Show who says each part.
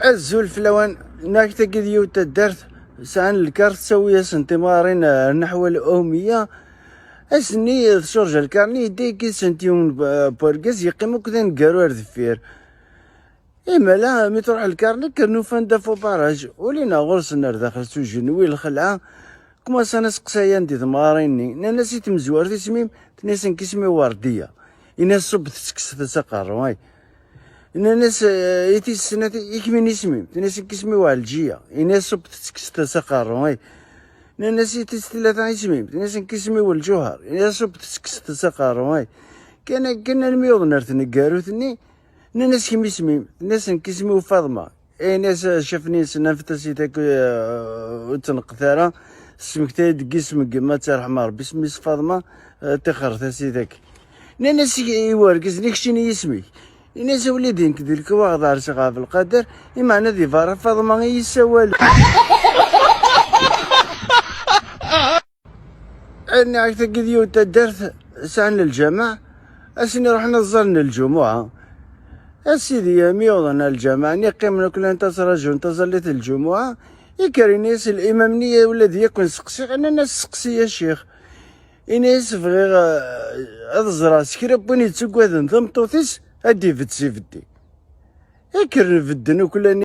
Speaker 1: الزول فلوان ناكتا كذيو تدرت سان الكارت تسوي سنتيمارين نحو الأمية اسني شرج الكارني ديكي سنتيون بورقز يقيمو كذا نقارو دفير إما لا مي تروح الكارني كرنو فاندا فو باراج ولينا غرس نار داخل سوجنوي الخلعة كما سنس قسايان دي ثماريني ناسي تمزوار دي سميم تناسن كسمي وردية إناس صب تسكس تسقر واي إن الناس يتي السنة يكمن اسمي الناس كسمي والجية الناس صب تسكس تسقر واي إن الناس يتي ثلاثة اسمي الناس كسمي والجوهر الناس صب تسكس تسقر واي كان الميوض نرثني قاروثني إن الناس كم اسمي الناس كسمي وفاطمة ناس شافني سنة فتسيتك وتنقثارة سمكتي دقيسمك ما ترحم ربي اسمي فاطمة تخر تسيتك الناس يورقز نكشيني اسمي الناس وليدين كذلك واغد على شغاف القدر إما أنا ذي فارغ فاطمة يسوال أنا أعتقد يو تدرت سعن الجامع أسني رحنا نظلنا الجمعة أسيدي يا ميوضنا الجامع نقيم كل انتصر رجل انتظلت الجمعة يكرينيس الإمامنية والذي يكون سقسي أنا ناس سقسي يا شيخ إناس فغير أضزرا سكرا بوني تسوق هذا نظام توثيس أدي فدسي فدي يكرن فدن وكل